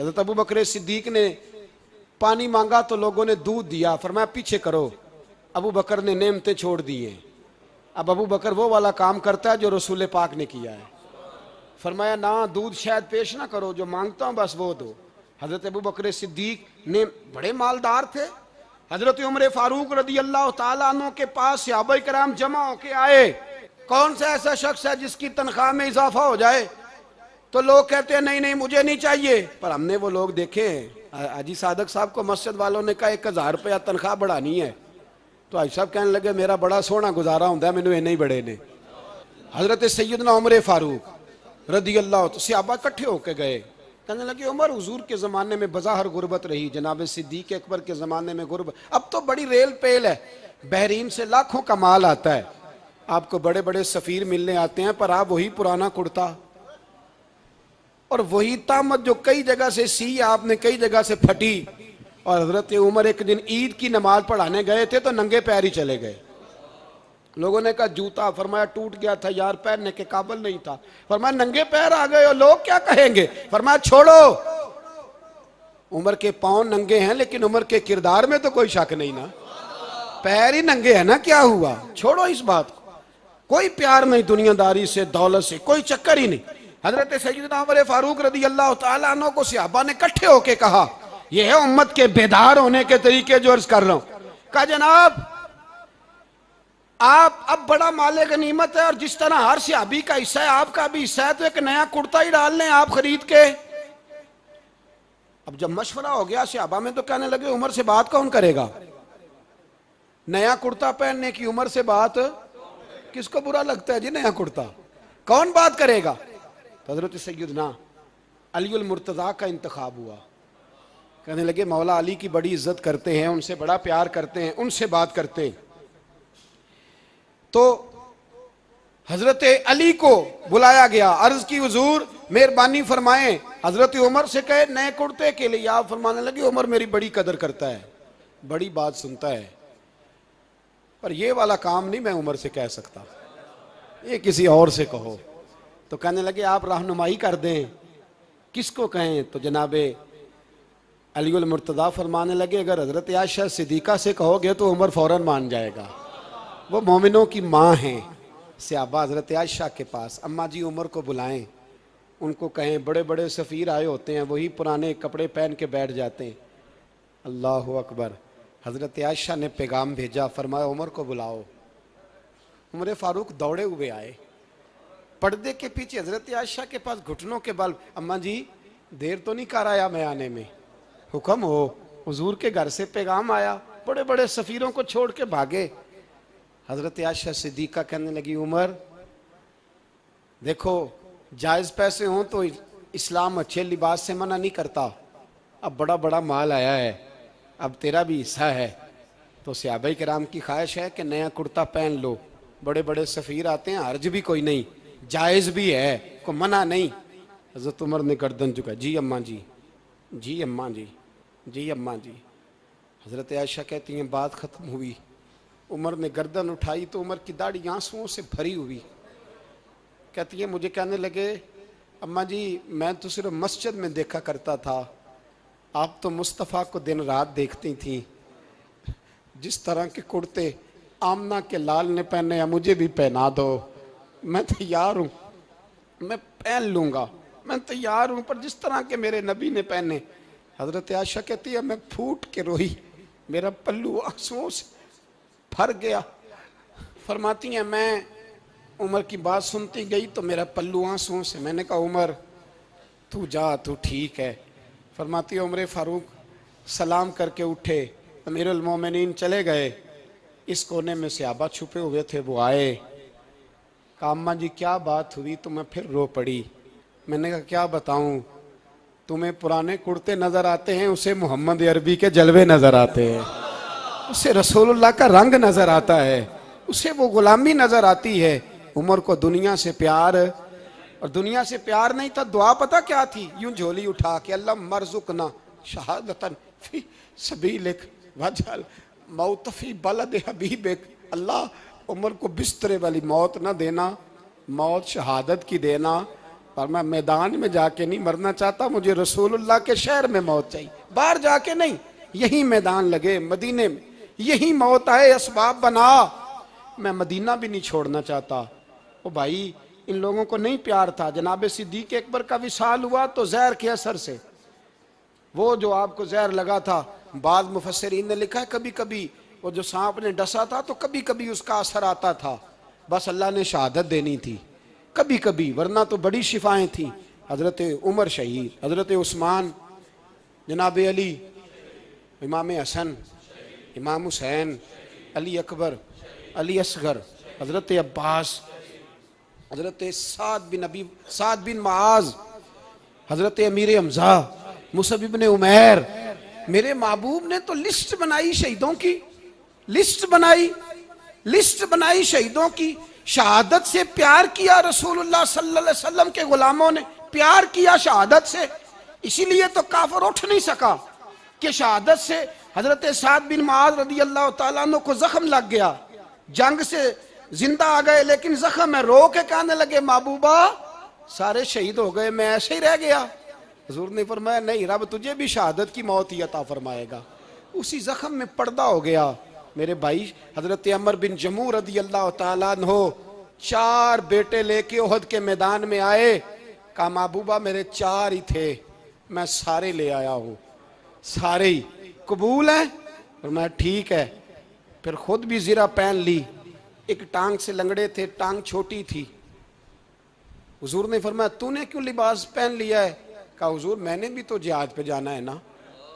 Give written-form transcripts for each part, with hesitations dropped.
کہ حضرت ابو بکر صدیق نے پانی مانگا تو لوگوں نے دودھ دیا، فرمایا پیچھے کرو، ابو بکر نے نعمتیں چھوڑ دی ہیں، اب ابو بکر وہ والا کام کرتا ہے جو رسول پاک نے کیا ہے۔ فرمایا نہ دودھ شاید پیش نہ کرو، جو مانگتا ہوں بس وہ دو۔ حضرت ابو بکر صدیق نے بڑے مالدار تھے، حضرت عمر فاروق رضی اللہ تعالیٰ عنہ کے پاس صحابہ کرام جمع ہو کے آئے، کون سا ایسا شخص ہے جس کی تنخواہ میں اضافہ ہو جائے؟ تو لوگ کہتے ہیں نہیں نہیں مجھے نہیں چاہیے، پر ہم نے وہ لوگ دیکھے ہیں۔ حاجی صادق صاحب کو مسجد والوں نے کہا 1000 روپیہ تنخواہ بڑھانی ہے، تو حاجی صاحب کہنے لگے میرا بڑا سونا گزارا ہوتا ہے، مینوں نہیں بڑے نے۔ حضرت سیدنا عمر فاروق رضی اللہ تو صحابہ اکٹھے ہو کے گئے، کہنے لگے عمر حضور کے زمانے میں بظاہر غربت رہی، جناب صدیق اکبر کے زمانے میں غربت، اب تو بڑی ریل پیل ہے، بحرین سے لاکھوں کا مال آتا ہے، آپ کو بڑے بڑے سفیر ملنے آتے ہیں، پر آپ وہی پرانا کرتا اور وہی تامت جو کئی جگہ سے سی آپ نے کئی جگہ سے پھٹی۔ اور حضرت عمر ایک دن عید کی نماز پڑھانے گئے تھے تو ننگے پیر ہی چلے گئے، لوگوں نے کہا جوتا، فرمایا ٹوٹ گیا تھا یار، پہننے کے قابل نہیں تھا، فرمایا ننگے پیر آ گئے ہو لوگ کیا کہیں گے؟ فرمایا چھوڑو، عمر کے پاؤں ننگے ہیں لیکن عمر کے کردار میں تو کوئی شک نہیں نا، پیر ہی ننگے ہیں نا، کیا ہوا؟ چھوڑو اس بات کو، کوئی پیار نہیں دنیا داری سے، دولت سے کوئی چکر ہی نہیں۔ حضرت سیدنا عمر فاروق رضی اللہ تعالیٰ عنہ کو صحابہ نے اکٹھے ہو کے کہا، یہ ہے امت کے بیدار ہونے کے طریقے جو عرض کر رہا ہوں۔ کہا جناب آپ اب بڑا مال غنیمت ہے، اور جس طرح ہر صحابی کا حصہ ہے آپ کا بھی حصہ ہے، تو ایک نیا کرتا ہی ڈال لیں آپ خرید کے۔ اب جب مشورہ ہو گیا صحابہ میں تو کہنے لگے عمر سے بات کون کرے گا؟ نیا کرتا پہننے کی عمر سے بات کس کو برا لگتا ہے جی؟ نیا کرتا کون بات کرے گا؟ تو حضرت سیدنا علی المرتضیٰ کا انتخاب ہوا، کہنے لگے مولا علی کی بڑی عزت کرتے ہیں، ان سے بڑا پیار کرتے ہیں، ان سے بات کرتے ہیں۔ تو حضرت علی کو بلایا گیا، عرض کی حضور مہربانی فرمائیں، حضرت عمر سے کہے نئے کرتے کے لیے، آپ فرمانے لگے عمر میری بڑی قدر کرتا ہے، بڑی بات سنتا ہے، پر یہ والا کام نہیں میں عمر سے کہہ سکتا، یہ کسی اور سے کہو۔ تو کہنے لگے آپ رہنمائی کر دیں کس کو کہیں؟ تو جناب علی المرتضیٰ فرمانے لگے اگر حضرت عائشہ صدیقہ سے کہو گے تو عمر فوراً مان جائے گا، وہ مومنوں کی ماں ہیں۔ صحابہ حضرت عائشہ کے پاس، اماں جی عمر کو بلائیں، ان کو کہیں بڑے بڑے سفیر آئے ہوتے ہیں، وہی پرانے کپڑے پہن کے بیٹھ جاتے ہیں۔ اللہ اکبر، حضرت عائشہ نے پیغام بھیجا، فرمایا عمر کو بلاؤ۔ عمر فاروق دوڑے ہوئے آئے، پردے کے پیچھے حضرت عائشہ کے پاس گھٹنوں کے بل، اماں جی دیر تو نہیں کر آیا میں آنے میں؟ حکم ہو، حضور کے گھر سے پیغام آیا، بڑے بڑے سفیروں کو چھوڑ کے بھاگے۔ حضرت عائشہ صدیقہ کہنے لگی عمر دیکھو جائز پیسے ہوں تو اسلام اچھے لباس سے منع نہیں کرتا، اب بڑا بڑا مال آیا ہے، اب تیرا بھی حصہ ہے، تو صحابہ کرام کی خواہش ہے کہ نیا کرتا پہن لو، بڑے بڑے سفیر آتے ہیں، حرج بھی کوئی نہیں، جائز بھی ہے، کوئی منع نہیں۔ حضرت عمر نے گردن جھکا، جی اماں جی، جی اماں جی، جی اماں جی۔ حضرت عائشہ کہتی ہیں بات ختم ہوئی، عمر نے گردن اٹھائی تو عمر کی داڑھی آنسوؤں سے بھری ہوئی، کہتی ہے مجھے کہنے لگے اماں جی میں تو صرف مسجد میں دیکھا کرتا تھا، آپ تو مصطفیٰ کو دن رات دیکھتی تھیں، جس طرح کے کرتے آمنہ کے لال نے پہنے ہیں مجھے بھی پہنا دو، میں تیار ہوں، میں پہن لوں گا، میں تیار ہوں، پر جس طرح کے میرے نبی نے پہنے۔ حضرت عائشہ کہتی ہے میں پھوٹ کے روئی، میرا پلو آنسوؤں سے بھر گیا۔ فرماتی ہیں میں عمر کی بات سنتی گئی تو میرا پلو آنسوؤں سے، میں نے کہا عمر تو جا، تو ٹھیک ہے۔ فرماتی ہے عمر فاروق سلام کر کے اٹھے، امیر المومنین چلے گئے، اس کونے میں صحابہ چھپے ہوئے تھے، وہ آئے، کہا اماں جی کیا بات ہوئی؟ تو میں پھر رو پڑی، میں نے کہا کیا بتاؤں، تمہیں پرانے کرتے نظر آتے ہیں، اسے محمد عربی کے جلوے نظر آتے ہیں، اسے رسول اللہ کا رنگ نظر آتا ہے، اسے وہ غلامی نظر آتی ہے۔ عمر کو دنیا سے پیار، اور دنیا سے پیار نہیں تھا، دعا پتہ کیا تھی؟ یوں جھولی اٹھا کے اللہ مرزقنا شہادتن فی سبیلک وجعل موت فی بلد حبیبک، اللہ عمر کو بسترے والی موت نہ دینا، موت شہادت کی دینا، پر میں میدان میں جا کے نہیں مرنا چاہتا، مجھے رسول اللہ کے شہر میں موت چاہیے، باہر جا کے نہیں، یہی میدان لگے مدینے میں، یہی موت آئے، اسباب بنا، میں مدینہ بھی نہیں چھوڑنا چاہتا۔ او بھائی ان لوگوں کو نہیں پیار تھا، جناب صدیق اکبر کا وصال ہوا تو زہر کے اثر سے، وہ جو آپ کو زہر لگا تھا، بعض مفسرین نے لکھا ہے کبھی کبھی وہ جو سانپ نے ڈسا تھا تو کبھی کبھی اس کا اثر آتا تھا، بس اللہ نے شہادت دینی تھی کبھی کبھی، ورنہ تو بڑی شفائیں تھیں۔ حضرت عمر شہید، حضرت عثمان، جناب علی، امام حسن، امام حسین، علی اکبر، علی اصغر، حضرت عباس، حضرت سعد بن معاذ، حضرت امیر حمزہ، مصعب بن عمیر۔ میرے محبوب نے تو لسٹ بنائی شہیدوں کی، لسٹ بنائی شہیدوں کی، شہادت سے پیار کیا رسول اللہ صلی اللہ علیہ وسلم کے غلاموں نے، پیار کیا شہادت سے، اسی لیے تو کافر اٹھ نہیں سکا کہ شہادت سے حضرت سعد بن معاذ رضی اللہ تعالیٰ عنہ کو زخم لگ گیا، جنگ سے زندہ آ گئے لیکن زخم ہے، رو کے کہنے لگے محبوبہ سارے شہید ہو گئے، میں ایسے ہی رہ گیا۔ حضور نے فرمایا نہیں، رب تجھے بھی شہادت کی موت ہی عطا فرمائے گا۔ اسی زخم میں پردہ ہو گیا۔ میرے بھائی حضرت عمر بن جموح رضی اللہ تعالیٰ عنہ 4 بیٹے لے کے احد کے میدان میں آئے، کہا محبوبہ میرے 4 ہی تھے، میں سارے لے آیا ہوں، سارے ہی قبول ہیں؟ فرمایا ٹھیک ہے۔ پھر خود بھی زرہ پہن لی، ایک ٹانگ سے لنگڑے تھے، ٹانگ چھوٹی تھی۔ حضور نے فرمایا تو نے کیوں لباس پہن لیا ہے؟ کہا حضور میں نے بھی تو جہاد پہ جانا ہے نا۔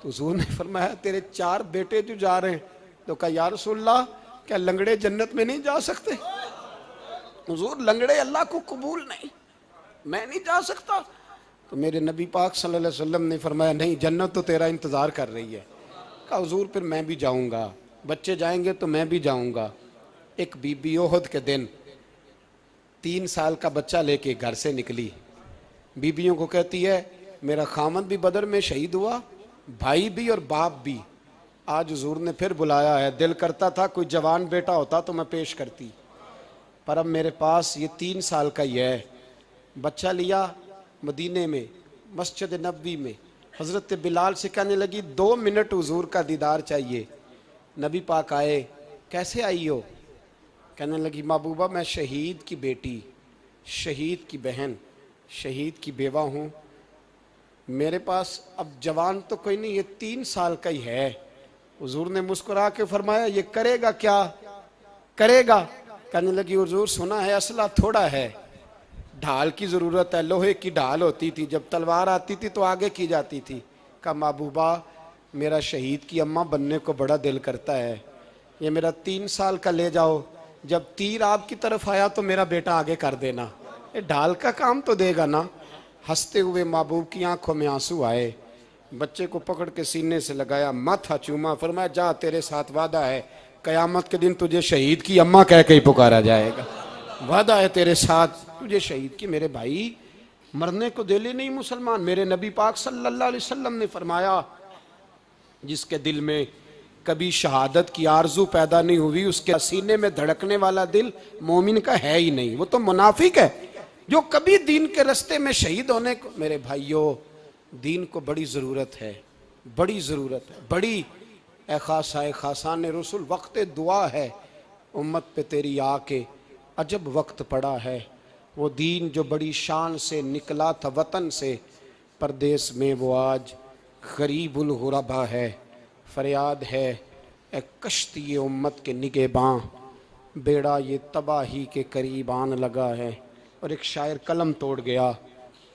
تو حضور نے فرمایا تیرے 4 بیٹے جو جا رہے ہیں، تو کہا یا رسول اللہ کیا لنگڑے جنت میں نہیں جا سکتے؟ حضور لنگڑے اللہ کو قبول نہیں، میں نہیں جا سکتا۔ تو میرے نبی پاک صلی اللہ علیہ وسلم نے فرمایا نہیں، جنت تو تیرا انتظار کر رہی ہے۔ کہا حضور پھر میں بھی جاؤں گا، بچے جائیں گے تو میں بھی جاؤں گا۔ ایک بی بی احد کے دن 3 سال کا بچہ لے کے گھر سے نکلی، بیویوں کو کہتی ہے میرا خامد بھی بدر میں شہید ہوا، بھائی بھی اور باپ بھی، آج حضور نے پھر بلایا ہے، دل کرتا تھا کوئی جوان بیٹا ہوتا تو میں پیش کرتی، پر اب میرے پاس یہ 3 سال کا ہی ہے۔ بچہ لیا مدینے میں مسجد نبوی میں، حضرت بلال سے کہنے لگی 2 منٹ حضور کا دیدار چاہیے۔ نبی پاک آئے، کیسے آئی ہو؟ کہنے لگی محبوبہ میں شہید کی بیٹی، شہید کی بہن، شہید کی بیوہ ہوں، میرے پاس اب جوان تو کوئی نہیں، یہ 3 سال کا ہی ہے۔ حضور نے مسکرا کے فرمایا یہ کرے گا کیا؟ کرے گا؟ کہنے لگی حضور سنا ہے اسلحہ تھوڑا ہے، ڈھال کی ضرورت ہے، لوہے کی ڈھال ہوتی تھی، جب تلوار آتی تھی تو آگے کی جاتی تھی۔ کہا محبوبہ میرا شہید کی اماں بننے کو بڑا دل کرتا ہے، یہ میرا 3 سال کا لے جاؤ، جب تیر آپ کی طرف آیا تو میرا بیٹا آگے کر دینا، یہ ڈھال کا کام تو دے گا نا۔ ہنستے ہوئے محبوب کی آنکھوں میں آنسو آئے، بچے کو پکڑ کے سینے سے لگایا، ماتھا چوما، فرمایا جا تیرے ساتھ وعدہ ہے قیامت کے دن تجھے شہید کی اماں کہہ کے ہی پکارا جائے گا، وعدہ ہے تیرے ساتھ تجھے شہید کی۔ میرے بھائی مرنے کو دل ہی نہیں مسلمان۔ میرے نبی پاک صلی اللہ علیہ وسلم نے فرمایا جس کے دل میں کبھی شہادت کی آرزو پیدا نہیں ہوئی، اس کے سینے میں دھڑکنے والا دل مومن کا ہے ہی نہیں، وہ تو منافق ہے۔ جو کبھی دین کے رستے میں شہید ہونے کو، میرے بھائیوں دین کو بڑی ضرورت ہے، بڑی ضرورت ہے، بڑی۔ اے خاصائے خاصان رسول وقت دعا ہے، امت پہ تیری آ کے عجب وقت پڑا ہے۔ وہ دین جو بڑی شان سے نکلا تھا وطن سے، پردیس میں وہ آج غریب الغربا ہے۔ فریاد ہے اے کشتی امت کے نگہباں، بیڑا یہ تباہی کے قریب آن لگا ہے۔ اور ایک شاعر قلم توڑ گیا،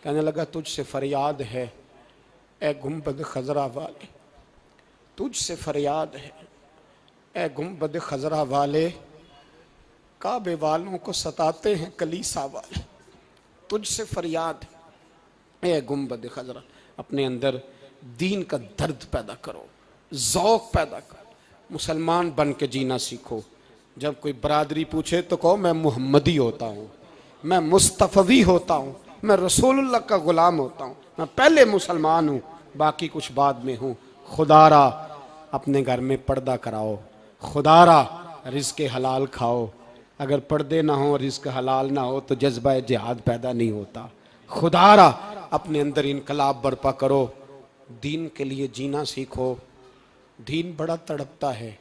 کہنے لگا تجھ سے فریاد ہے اے گنبد خضرا والے، تجھ سے فریاد ہے اے گنبد خضرا والے، کعبے والوں کو ستاتے ہیں کلیسا والے، تجھ سے فریاد ہے اے گنبد خضرا۔ اپنے اندر دین کا درد پیدا کرو، ذوق پیدا کرو، مسلمان بن کے جینا سیکھو۔ جب کوئی برادری پوچھے تو کہو میں محمدی ہوتا ہوں، میں مصطفی ہوتا ہوں، میں رسول اللہ کا غلام ہوتا ہوں، میں پہلے مسلمان ہوں باقی کچھ بعد میں ہوں۔ خدا را اپنے گھر میں پردہ کراؤ، خدا را رزق حلال کھاؤ، اگر پردے نہ ہوں رزق حلال نہ ہو تو جذبہ جہاد پیدا نہیں ہوتا۔ خدا را اپنے اندر انقلاب برپا کرو، دین کے لیے جینا سیکھو۔ دین بڑا تڑپتا ہے،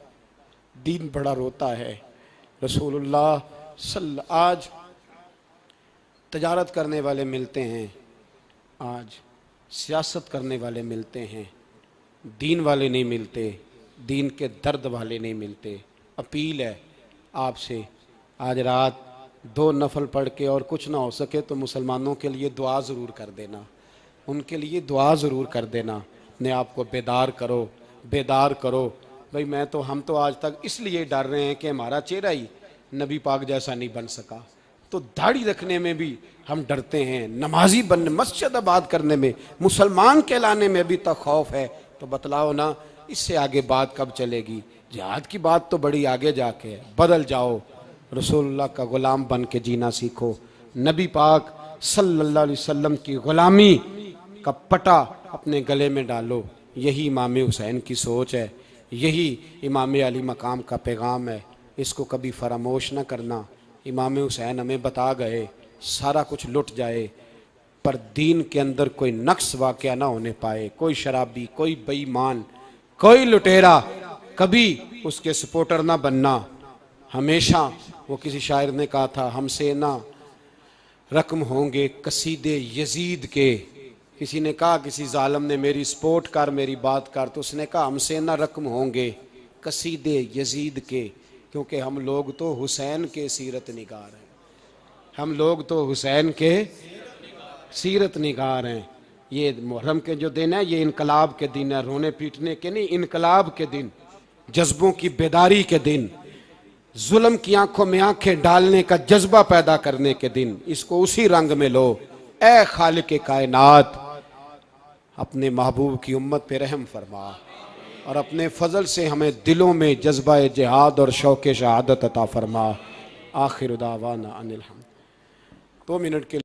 دین بڑا روتا ہے۔ رسول اللہ آج تجارت کرنے والے ملتے ہیں، آج سیاست کرنے والے ملتے ہیں، دین والے نہیں ملتے، دین کے درد والے نہیں ملتے۔ اپیل ہے آپ سے، آج رات 2 نفل پڑھ کے اور کچھ نہ ہو سکے تو مسلمانوں کے لیے دعا ضرور کر دینا، ان کے لیے دعا ضرور کر دینا، اپنے آپ کو بیدار کرو، بیدار کرو۔ بھئی ہم تو آج تک اس لیے ڈر رہے ہیں کہ ہمارا چہرہ ہی نبی پاک جیسا نہیں بن سکا، تو داڑھی رکھنے میں بھی ہم ڈرتے ہیں، نمازی بننے، مسجد آباد کرنے میں، مسلمان کہلانے میں بھی تک خوف ہے۔ تو بتلاؤ نا، اس سے آگے بات کب چلے گی؟ جہاد کی بات تو بڑی آگے جا کے ہے۔ بدل جاؤ، رسول اللہ کا غلام بن کے جینا سیکھو، نبی پاک صلی اللہ علیہ وسلم کی غلامی کا پٹا اپنے گلے میں ڈالو۔ یہی امام حسین کی سوچ ہے، یہی امام علی مقام کا پیغام ہے، اس کو کبھی فراموش نہ کرنا۔ امام حسین ہمیں بتا گئے سارا کچھ لٹ جائے پر دین کے اندر کوئی نقص واقعہ نہ ہونے پائے، کوئی شرابی، کوئی بے ایمان، کوئی لٹیرا کبھی اس کے سپورٹر نہ بننا۔ ہمیشہ وہ کسی شاعر نے کہا تھا، ہم سے نہ رقم ہوں گے قصید یزید کے۔ کسی نے کہا، کسی ظالم نے میری سپورٹ کر، میری بات کر، تو اس نے کہا ہم سے نہ رقم ہوں گے قصید یزید کے، کیونکہ ہم لوگ تو حسین کے سیرت نگار ہیں، ہم لوگ تو حسین کے سیرت نگار ہیں۔ یہ محرم کے جو دن ہے یہ انقلاب کے دن ہے، رونے پیٹنے کے نہیں، انقلاب کے دن، جذبوں کی بیداری کے دن، ظلم کی آنکھوں میں آنکھیں ڈالنے کا جذبہ پیدا کرنے کے دن۔ اس کو اسی رنگ میں لو۔ اے خالق کائنات، اپنے محبوب کی امت پہ رحم فرما اور اپنے فضل سے ہمیں دلوں میں جذبہ جہاد اور شوق شہادت عطا فرما۔ آخر دعوانا ان الحمد۔ 2 منٹ کے